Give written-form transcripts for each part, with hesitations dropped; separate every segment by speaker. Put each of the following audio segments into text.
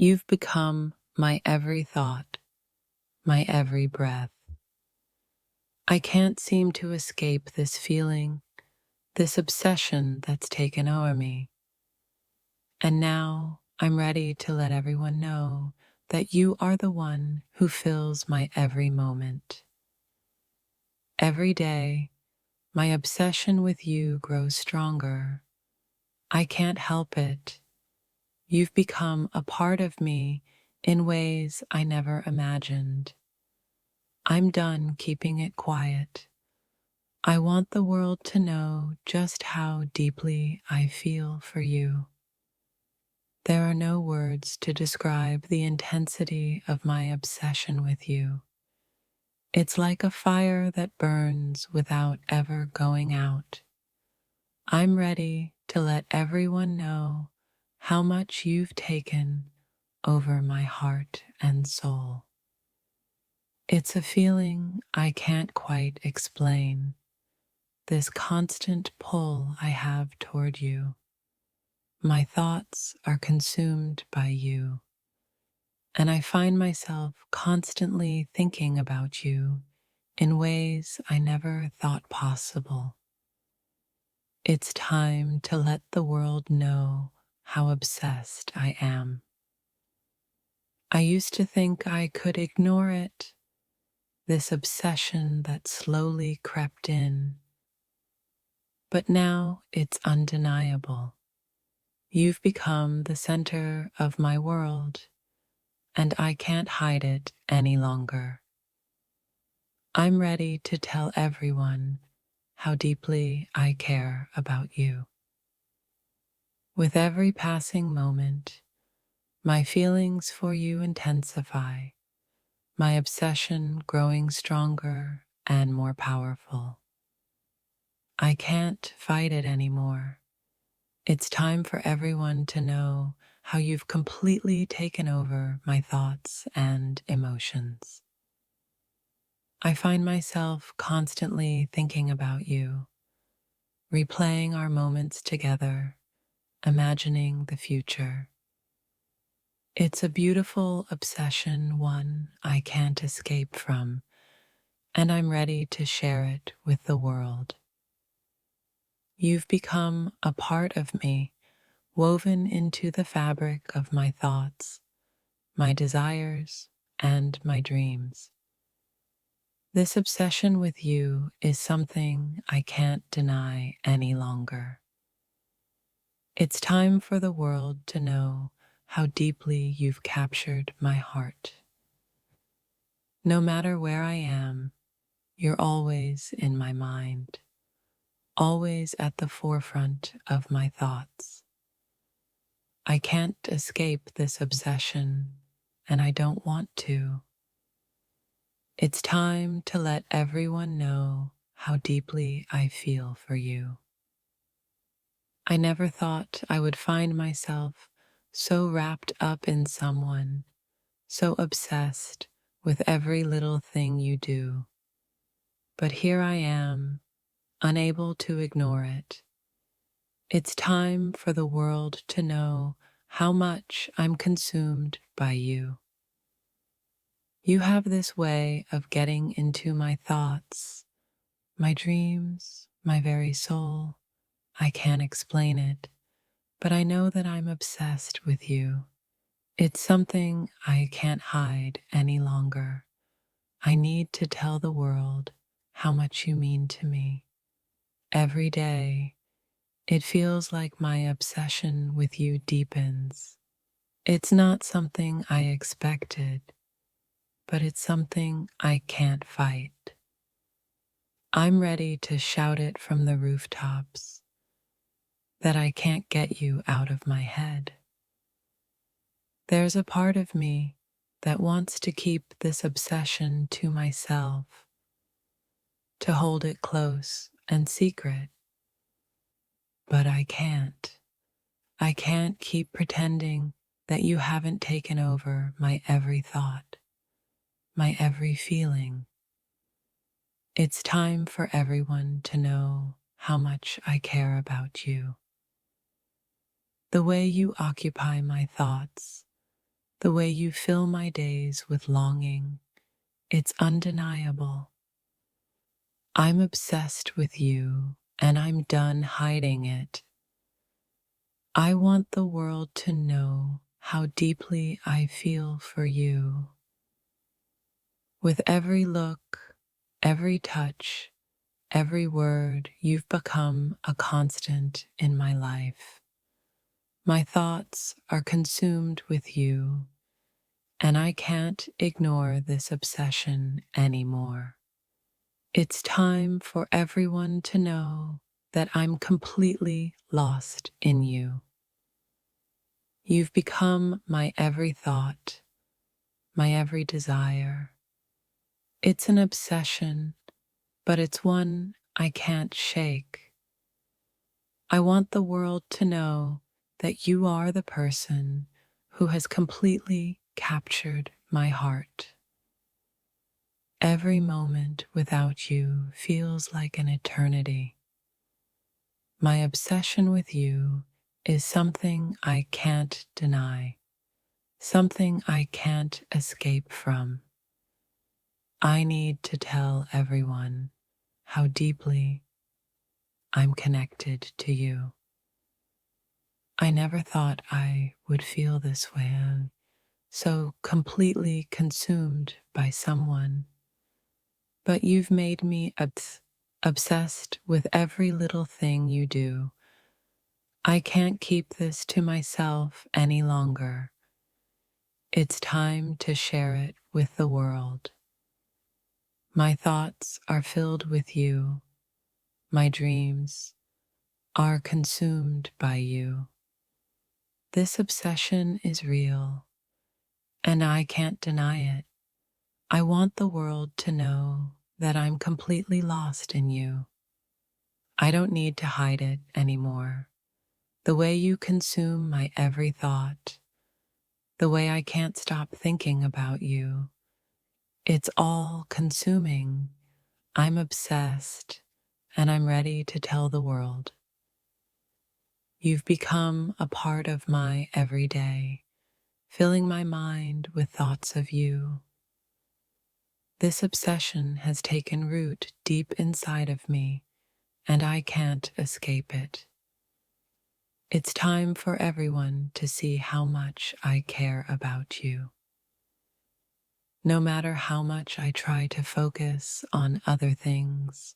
Speaker 1: You've become my every thought, my every breath. I can't seem to escape this feeling, this obsession that's taken over me. And now I'm ready to let everyone know that you are the one who fills my every moment. Every day, my obsession with you grows stronger. I can't help it. You've become a part of me in ways I never imagined. I'm done keeping it quiet. I want the world to know just how deeply I feel for you. There are no words to describe the intensity of my obsession with you. It's like a fire that burns without ever going out. I'm ready to let everyone know how much you've taken over my heart and soul. It's a feeling I can't quite explain, this constant pull I have toward you. My thoughts are consumed by you, and I find myself constantly thinking about you in ways I never thought possible. It's time to let the world know how obsessed I am. I used to think I could ignore it, this obsession that slowly crept in, but now it's undeniable. You've become the center of my world, and I can't hide it any longer. I'm ready to tell everyone how deeply I care about you. With every passing moment, my feelings for you intensify, my obsession growing stronger and more powerful. I can't fight it anymore. It's time for everyone to know how you've completely taken over my thoughts and emotions. I find myself constantly thinking about you, replaying our moments together, imagining the future. It's a beautiful obsession, one I can't escape from, and I'm ready to share it with the world. You've become a part of me, woven into the fabric of my thoughts, my desires, and my dreams. This obsession with you is something I can't deny any longer. It's time for the world to know how deeply you've captured my heart. No matter where I am, you're always in my mind, always at the forefront of my thoughts. I can't escape this obsession, and I don't want to. It's time to let everyone know how deeply I feel for you. I never thought I would find myself so wrapped up in someone, so obsessed with every little thing you do. But here I am, unable to ignore it. It's time for the world to know how much I'm consumed by you. You have this way of getting into my thoughts, my dreams, my very soul. I can't explain it, but I know that I'm obsessed with you. It's something I can't hide any longer. I need to tell the world how much you mean to me. Every day, it feels like my obsession with you deepens. It's not something I expected, but it's something I can't fight. I'm ready to shout it from the rooftops that I can't get you out of my head. There's a part of me that wants to keep this obsession to myself, to hold it close and secret, but I can't. I can't keep pretending that you haven't taken over my every thought, my every feeling. It's time for everyone to know how much I care about you. The way you occupy my thoughts, The way you fill my days with longing, it's undeniable. I'm obsessed with you, and I'm done hiding it. I want the world to know how deeply I feel for you. With every look, every touch, every word, you've become a constant in my life. My thoughts are consumed with you, and I can't ignore this obsession anymore. It's time for everyone to know that I'm completely lost in you. You've become my every thought, my every desire. It's an obsession, but it's one I can't shake. I want the world to know that you are the person who has completely captured my heart. Every moment without you feels like an eternity. My obsession with you is something I can't deny, something I can't escape from. I need to tell everyone how deeply I'm connected to you. I never thought I would feel this way. I'm so completely consumed by someone. But you've made me obsessed with every little thing you do. I can't keep this to myself any longer. It's time to share it with the world. My thoughts are filled with you. My dreams are consumed by you. This obsession is real, and I can't deny it. I want the world to know that I'm completely lost in you. I don't need to hide it anymore. The way you consume my every thought, the way I can't stop thinking about you, it's all consuming. I'm obsessed, and I'm ready to tell the world. You've become a part of my everyday, filling my mind with thoughts of you. This obsession has taken root deep inside of me, and I can't escape it. It's time for everyone to see how much I care about you. No matter how much I try to focus on other things,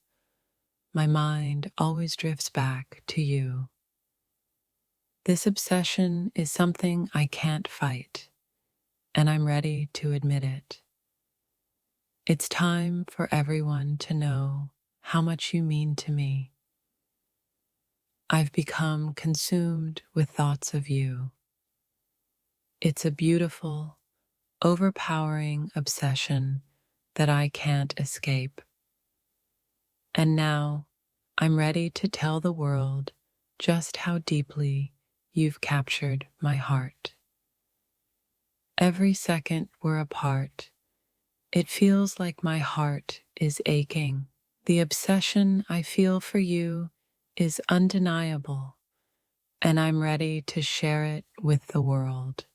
Speaker 1: my mind always drifts back to you. This obsession is something I can't fight, and I'm ready to admit it. It's time for everyone to know how much you mean to me. I've become consumed with thoughts of you. It's a beautiful, overpowering obsession that I can't escape. And now I'm ready to tell the world just how deeply you've captured my heart. Every second we're apart, it feels like my heart is aching. The obsession I feel for you is undeniable, and I'm ready to share it with the world.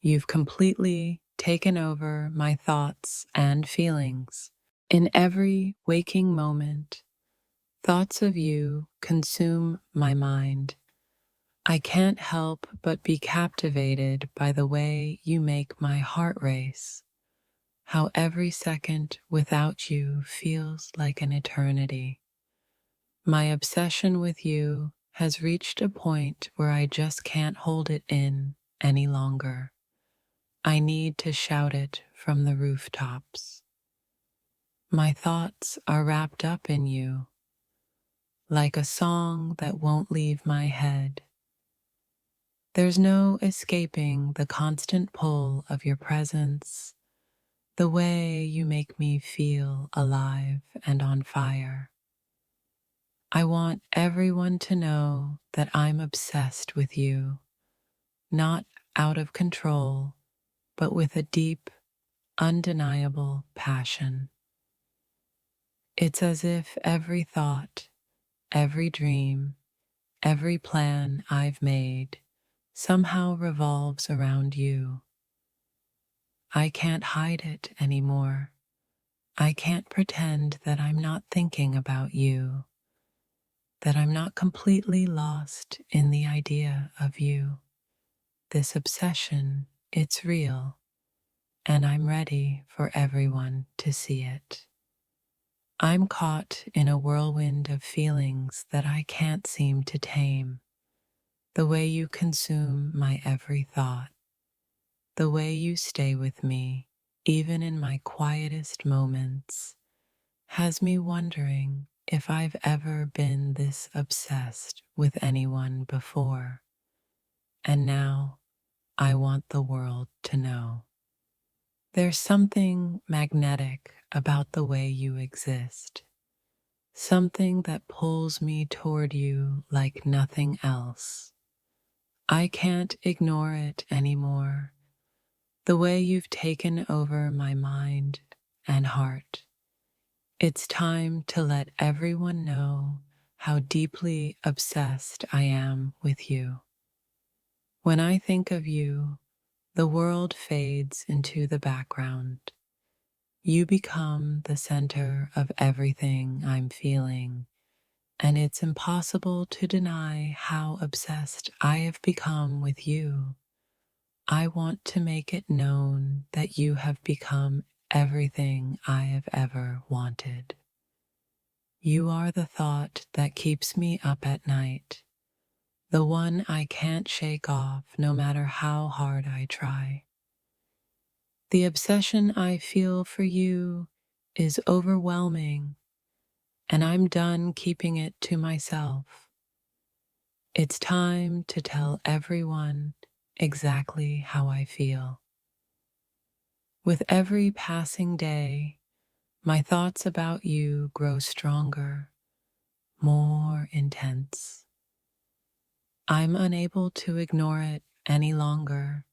Speaker 1: You've completely taken over my thoughts and feelings. In every waking moment, thoughts of you consume my mind. I can't help but be captivated by the way you make my heart race, how every second without you feels like an eternity. My obsession with you has reached a point where I just can't hold it in any longer. I need to shout it from the rooftops. My thoughts are wrapped up in you, like a song that won't leave my head. There's no escaping the constant pull of your presence, the way you make me feel alive and on fire. I want everyone to know that I'm obsessed with you, not out of control, but with a deep, undeniable passion. It's as if every thought, every dream, every plan I've made somehow revolves around you. I can't hide it anymore. I can't pretend that I'm not thinking about you, that I'm not completely lost in the idea of you. This obsession, it's real, and I'm ready for everyone to see it. I'm caught in a whirlwind of feelings that I can't seem to tame. The way you consume my every thought, the way you stay with me, even in my quietest moments, has me wondering if I've ever been this obsessed with anyone before. And now I want the world to know. There's something magnetic about the way you exist, something that pulls me toward you like nothing else. I can't ignore it anymore. The way you've taken over my mind and heart. It's time to let everyone know how deeply obsessed I am with you. When I think of you, the world fades into the background. You become the center of everything I'm feeling, and it's impossible to deny how obsessed I have become with you. I want to make it known that you have become everything I have ever wanted. You are the thought that keeps me up at night, the one I can't shake off no matter how hard I try. The obsession I feel for you is overwhelming, and I'm done keeping it to myself. It's time to tell everyone exactly how I feel. With every passing day, my thoughts about you grow stronger, more intense. I'm unable to ignore it any longer.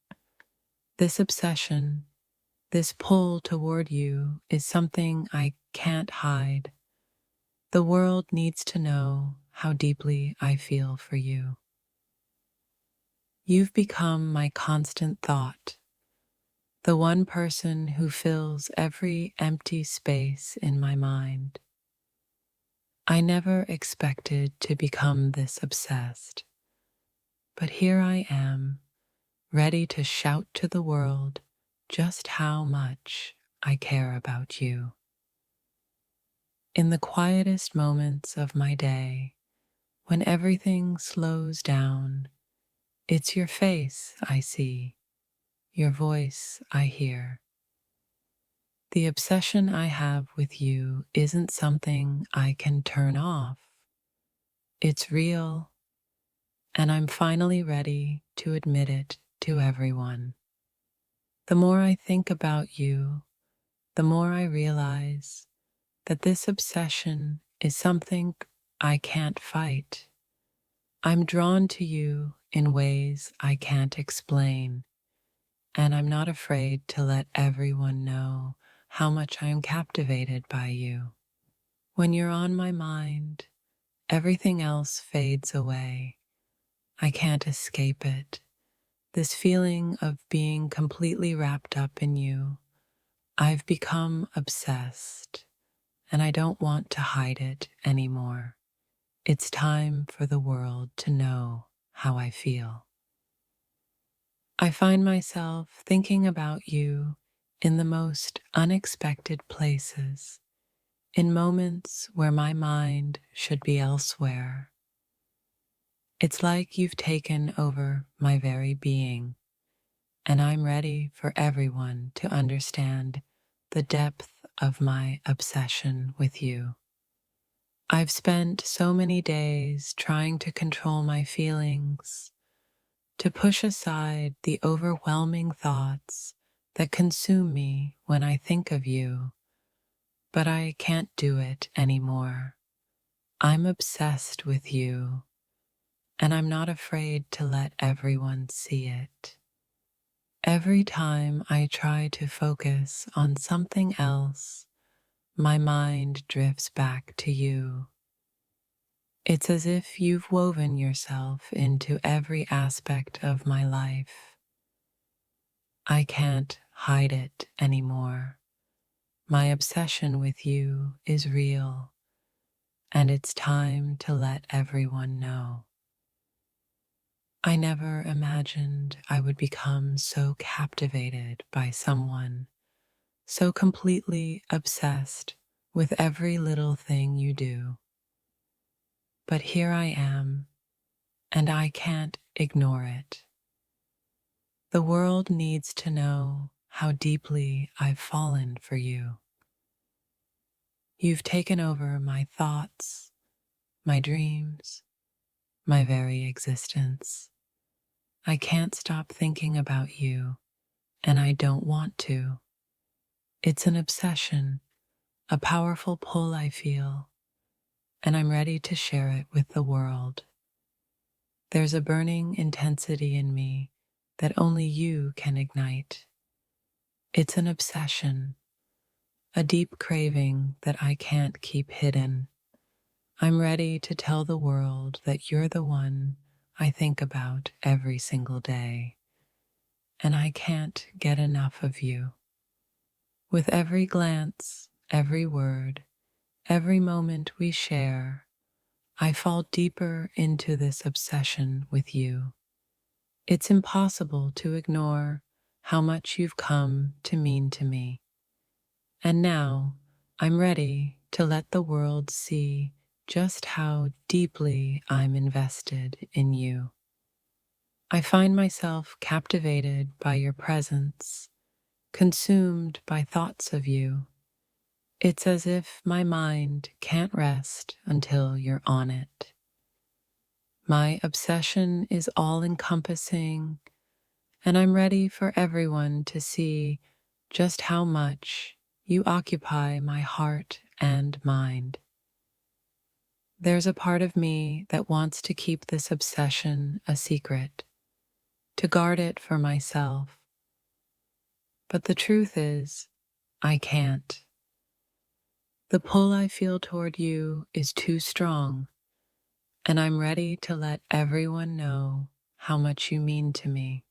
Speaker 1: This obsession, this pull toward you is something I can't hide. The world needs to know how deeply I feel for you. You've become my constant thought, the one person who fills every empty space in my mind. I never expected to become this obsessed, but here I am, ready to shout to the world just how much I care about you. In the quietest moments of my day, when everything slows down, it's your face I see, your voice I hear. The obsession I have with you isn't something I can turn off. It's real, and I'm finally ready to admit it to everyone. The more I think about you, the more I realize that this obsession is something I can't fight. I'm drawn to you in ways I can't explain, and I'm not afraid to let everyone know how much I am captivated by you. When you're on my mind, everything else fades away. I can't escape it. This feeling of being completely wrapped up in you. I've become obsessed, and I don't want to hide it anymore. It's time for the world to know how I feel. I find myself thinking about you in the most unexpected places, in moments where my mind should be elsewhere. It's like you've taken over my very being, and I'm ready for everyone to understand the depth of my obsession with you. I've spent so many days trying to control my feelings, to push aside the overwhelming thoughts that consume me when I think of you, but I can't do it anymore. I'm obsessed with you, and I'm not afraid to let everyone see it. Every time I try to focus on something else, my mind drifts back to you. It's as if you've woven yourself into every aspect of my life. I can't hide it anymore. My obsession with you is real, and it's time to let everyone know. I never imagined I would become so captivated by someone, so completely obsessed with every little thing you do. But here I am, and I can't ignore it. The world needs to know how deeply I've fallen for you. You've taken over my thoughts, my dreams, my very existence. I can't stop thinking about you, and I don't want to. It's an obsession, a powerful pull I feel, and I'm ready to share it with the world. There's a burning intensity in me that only you can ignite. It's an obsession, a deep craving that I can't keep hidden. I'm ready to tell the world that you're the one I think about every single day, and I can't get enough of you. With every glance, every word, every moment we share, I fall deeper into this obsession with you. It's impossible to ignore how much you've come to mean to me. And now I'm ready to let the world see just how deeply I'm invested in you. I find myself captivated by your presence, consumed by thoughts of you. It's as if my mind can't rest until you're on it. My obsession is all-encompassing, and I'm ready for everyone to see just how much you occupy my heart and mind. There's a part of me that wants to keep this obsession a secret, to guard it for myself. But the truth is, I can't. The pull I feel toward you is too strong, and I'm ready to let everyone know how much you mean to me.